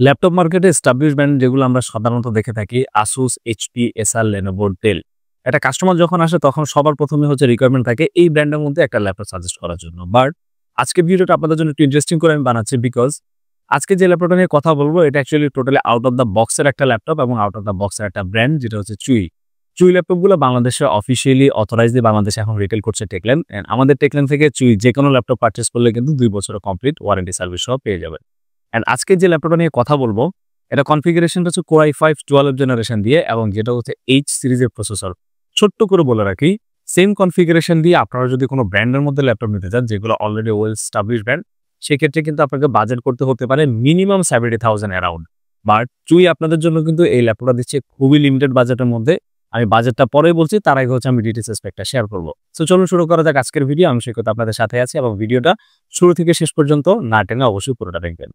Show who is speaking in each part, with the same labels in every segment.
Speaker 1: Laptop মার্কেটে establish brand যেগুলো আমরা সাধারণত দেখে থাকি আসুস, এইচপি, এসার, লেনোভো, ডেল। একটা কাস্টমার যখন আসে তখন সবার প্রথমে হচ্ছে রিকোয়ারমেন্ট থাকে এই ব্র্যান্ডের মধ্যে একটা ল্যাপটপ সাজেস্ট করার জন্য। বাট আজকের ভিডিওটা আপনাদের জন্য একটু ইন্টারেস্টিং করে আমি বানাচ্ছি বিকজ আজকে যে ল্যাপটপটা নিয়ে কথা বলবো এটা actually totally out of the বক্সের একটা ল্যাপটপ এবং আউট অফ দ্য বক্সের একটা ব্র্যান্ড যেটা হচ্ছে চুই। চুই ল্যাপটপগুলো বাংলাদেশে অফিসিয়ালি অথরাইজ দিয়ে বাংলাদেশে এখন রিটেল করছে টেকল্যান্ড। এন্ড আমাদের টেকল্যান্ড থেকে চুই যে কোনো ল্যাপটপ পারচেস করলে কিন্তু 2 বছরের কমপ্লিট ওয়ারেন্টি সার্ভিস সহ পেয়ে যাবেন। এন্ড আজকে যে ল্যাপটপটা নিয়ে কথা বলবো এটা কনফিগারেশনটা হচ্ছে Core i5 12 জেনারেশন দিয়ে এবং যেটা হচ্ছে এইচ সিরিজের প্রসেসর। ছোট্ট করে বলে রাখি, সেম কনফিগারেশন দিয়ে আপনারা যদি কোনো ব্র্যান্ডের মধ্যে ল্যাপটপ নিতে চান যেগুলো অলরেডি ওয়েল এস্টাবলিশ ব্র্যান্ড, সেক্ষেত্রে কিন্তু আপনাকে বাজেট করতে হতে পারে মিনিমাম 70,000 অ্যারাউন্ড। বাট চুই আপনাদের জন্য কিন্তু এই ল্যাপটপটা দিচ্ছে খুবই লিমিটেড বাজেটের মধ্যে। আমি বাজেটটা পরেই বলছি, তার আগে হচ্ছে আমি ডিটেইলস স্পেকটা শেয়ার করবো। সো চলুন শুরু করা যাক আজকের ভিডিও। আমি সৈকত আপনাদের সাথে আছি এবং ভিডিওটা শুরু থেকে শেষ পর্যন্ত না টেনে অবশ্যই পুরোটা দেখবেন।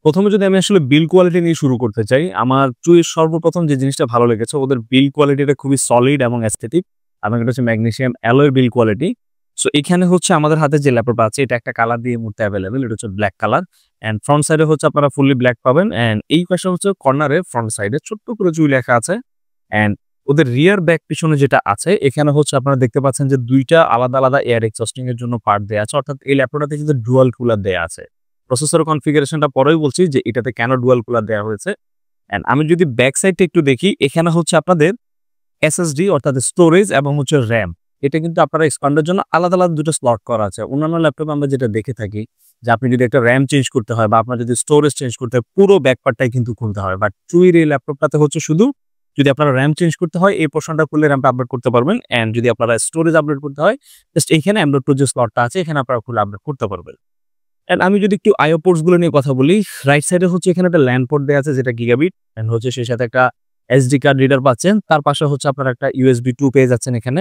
Speaker 1: প্রথমে যদি আমি আসলে বিল্ড কোয়ালিটি নিয়ে শুরু করতে চাই, আমার চুইয়ের সর্বপ্রথম যে জিনিসটা ভালো লেগেছে ওদের বিল্ড কোয়ালিটিটা খুবই সলিড এবং অ্যাস্থেটিক এবং এটা হচ্ছে magnesium alloy build quality. So এখানে হচ্ছে আমাদের হাতে যে ল্যাপটপ আছে এটা একটা কালার দিয়ে মুহূর্তে অ্যাভেলেবেল, এটা হচ্ছে ব্ল্যাক কালার। অ্যান্ড ফ্রন্ট সাইডে হচ্ছে আপনারা ফুললি ব্ল্যাক পাবেন। অ্যান্ড এই পাশে হচ্ছে কর্নারে ফ্রন্ট সাইডে ছোট্ট করে চুই লেখা আছে। অ্যান্ড ওদের রিয়ার ব্যাক পিছনে যেটা আছে এখানে হচ্ছে আপনারা দেখতে পাচ্ছেন যে দুইটা আলাদা আলাদা এয়ার এক্সস্টিং এর জন্য পার্ট দেওয়া আছে, অর্থাৎ এই ল্যাপটপটাতে কিন্তু ডুয়াল কুলার দেওয়া আছে। প্রসেসর কনফিগারেশনটা পরেই বলছি যে এটাতে কেন ডুয়াল কুলার দেওয়া হয়েছে। এন্ড আমি যদি ব্যাক সাইডটা একটু দেখি, এখানে হচ্ছে আপনাদের এসএসডি অর্থাৎ স্টোরেজ এবং হচ্ছে র্যাম, এটা কিন্তু আপনারা এক্সপান্ডের জন্য আলাদা আলাদা দুটো স্লট করা আছে। অন্যান্য ল্যাপটপে আমরা যেটা দেখে থাকি যে আপনি যদি একটা র্যাম চেঞ্জ করতে হয় বা আপনার যদি স্টোরেজ চেঞ্জ করতে হয় পুরো ব্যাক পার্টটাই কিন্তু খুলতে হয়। বাট চুইর এই ল্যাপটপটাতে হচ্ছে শুধু যদি আপনারা র্যাম চেঞ্জ করতে হয় এই পোর্শনটা খুললে র্যামটা আপডেট করতে পারবেন। এন্ড যদি আপনারা স্টোরেজ আপডেট করতে হয় জাস্ট এখানে M.2 যে স্লটটা আছে এখানে আপনারা খুলে আপডেট করতে পারবেন। এন্ড আমি যদি একটু আইও পোর্টস গুলো নিয়ে কথা বলি, রাইট সাইডে হচ্ছে এখানে একটা ল্যান্ড পোর্ট দেওয়া আছে যেটা গিগাবিট, এন্ড হচ্ছে সেই সাথে একটা এসডি কার্ড রিডার পাচ্ছেন। তার পাশে হচ্ছে আপনারা একটা USB 2 পেয়ে যাচ্ছেন এখানে।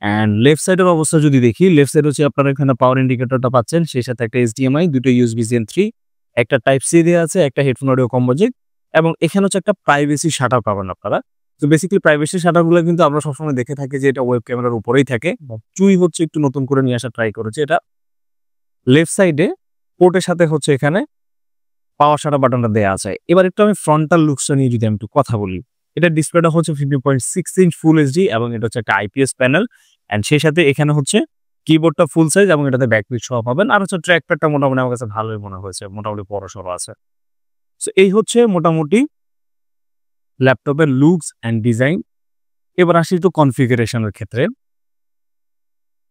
Speaker 1: এন্ড লেফট সাইডের অবস্থা যদি দেখি, লেফট সাইড হচ্ছে আপনারা এখানে পাওয়ার ইন্ডিকেটরটা পাচ্ছেন, সেই সাথে একটা HDMI, দুটো USB Gen 3, একটা টাইপ সি দেওয়া আছে, একটা হেডফোন অডিও কম্বো জ্যাক এবং এখানে হচ্ছে একটা প্রাইভেসি শাটার পাবেন আপনারা। তো বেসিক্যালি প্রাইভেসি শাটারগুলো কিন্তু আমরা সবসময় দেখে থাকি যে এটা ওয়েব ক্যামেরার উপরেই থাকে। চুই হচ্ছে একটু নতুন করে নিয়ে আসা ট্রাই করেছে। এটা লেফট সাইডে পোর্টের সাথে হচ্ছে এখানে পাওয়ার শাটার বাটনটা দেওয়া আছে। এবার একটু আমি ফ্রন্টাল লুকসটা নিয়ে যদি আমি একটু কথা বলি, এটা ডিসপ্লেটা হচ্ছে 15.6 ইঞ্চ ফুল এইচডি এবং এটা হচ্ছে একটা IPS প্যানেল। এন্ড সেই সাথে এখানে হচ্ছে কিবোর্ডটা ফুল সাইজ এবং এটাতে ব্যাকপিট সহ পাবেন। আর হচ্ছে ট্র্যাক প্যাডটা মোটামুটি আমার কাছে ভালোই মনে হয়েছে, মোটামুটি বড়সড় আছে। সো এই হচ্ছে মোটামুটি ল্যাপটপের লুকস অ্যান্ড ডিজাইন। এবার আসি একটু কনফিগারেশনের ক্ষেত্রে।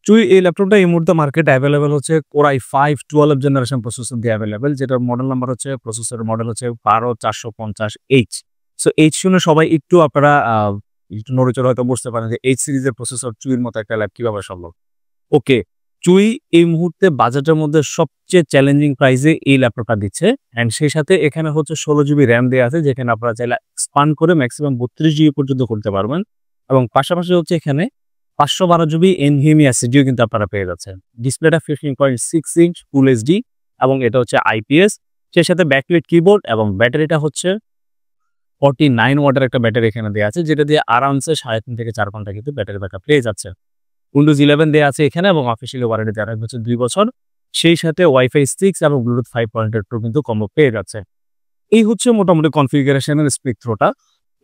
Speaker 1: চুই এই ল্যাপটপটা এই মুহূর্তে মার্কেটে অ্যাভেলেবেল হচ্ছে Core i5 12 জেনারেশন প্রসেসর দিয়ে অ্যাভেলেবেল, যেটার মডেল নাম্বার হচ্ছে প্রসেসরের মডেল হচ্ছে 12450H। সো H শুনে সবাই একটু আপনারা একটু নড়েচড়ে হয়তো বুঝতে পারেন যে H সিরিজের প্রসেসর চুইয়ের মতো একটা ল্যাপ কিভাবে সম্ভব। ওকে, চুই এই মুহূর্তে বাজেটের মধ্যে সবচেয়ে চ্যালেঞ্জিং প্রাইসে এই ল্যাপটপটা দিচ্ছে। অ্যান্ড সেই সাথে এখানে হচ্ছে 16GB র্যাম দেওয়া আছে, যেখানে আপনারা চাইলে এক্সপান্ড করে ম্যাক্সিমাম 32GB পর্যন্ত করতে পারবেন। এবং পাশাপাশি হচ্ছে এখানে 512GB NVMe SSD কিন্তু আপনারা পেয়ে যাচ্ছেন। ডিসপ্লেটা 15.6 ইঞ্চ ফুল এইচডি এবং এটা হচ্ছে IPS, সেই সাথে ব্যাকলাইট কিবোর্ড এবং ব্যাটারিটা হচ্ছে 49 ওয়াটের একটা ব্যাটারি এখানে দেওয়া আছে, যেটা দিয়ে আরামসে 3.5 থেকে 4 ঘন্টা কিন্তু ব্যাটারি ব্যাকআপ পেয়ে যাচ্ছে। উইন্ডোজ 11 দেওয়া আছে এখানে এবং অফিসিয়ালি ওয়ারেন্টি দেওয়া হচ্ছে 2 বছর। সেই সাথে Wi-Fi 6 এবং Bluetooth 5.2 কিন্তু কম্বো পেয়ে যাচ্ছে। এই হচ্ছে মোটামুটি কনফিগারেশনের স্পেকট্রোটা।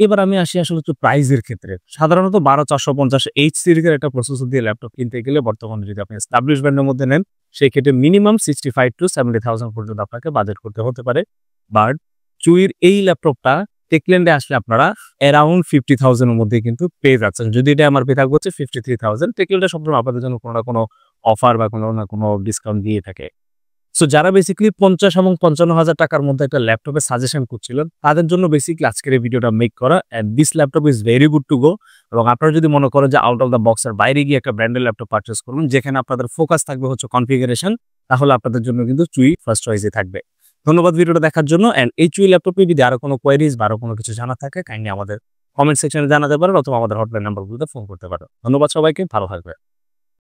Speaker 1: এবার আমি আসি আসলে একটু প্রাইসের ক্ষেত্রে। সাধারণত 12450H সিরিজের একটা প্রসেসর দিয়ে ল্যাপটপ কিনতে গেলে বর্তমানে যদি আপনি এস্টাবলিশ ব্র্যান্ডের মধ্যে নেন সেই ক্ষেত্রে মিনিমাম 65 to 70,000 পর্যন্ত আপনাকে বাজেট করতে হতে পারে। বাট চুইয়ের এই ল্যাপটপটা টেকল্যান্ডে আসলে আপনারা অ্যারাউন্ড 50,000 এর মধ্যে কিন্তু পেয়ে যাচ্ছেন। যদি এটা MRP থাকবে হচ্ছে 53,000, টেকল্যান্ডে সবসময় আপনাদের জন্য কোনো না কোনো অফার বা কোনো না কোনো ডিসকাউন্ট দিয়ে থাকে। সো যারা বেসিক্যালি 50 এবং 55,000 টাকার মধ্যে একটা ল্যাপটপের সাজেশন করছিলেন তাদের জন্য বেসিক্যালি আজকের এই ভিডিওটা মেক করা। And this laptop is very good to go. এবং আপনারা যদি মনে করেন যে আউট অফ দ্য বক্সের বাইরে গিয়ে একটা ব্র্যান্ডের ল্যাপটপ পারচেস করুন যেখানে আপনাদের ফোকাস থাকবে হচ্ছে কনফিগারেশন, তাহলে আপনাদের জন্য কিন্তু চুই ফার্স্ট চয়েসই থাকবে। ধন্যবাদ ভিডিওটা দেখার জন্য। এন্ড এই চুই ল্যাপটপে যদি আরো কোনো কোয়েরিজ বা আরো কোনো কিছু জানা থাকে কাইন্ডলি আমাদের কমেন্ট সেকশনে জানাতে পারেন অথবা আমাদের হটলাইন নাম্বারগুলোতে ফোন করতে পারেন। ধন্যবাদ সবাইকে, ভালো থাকবেন।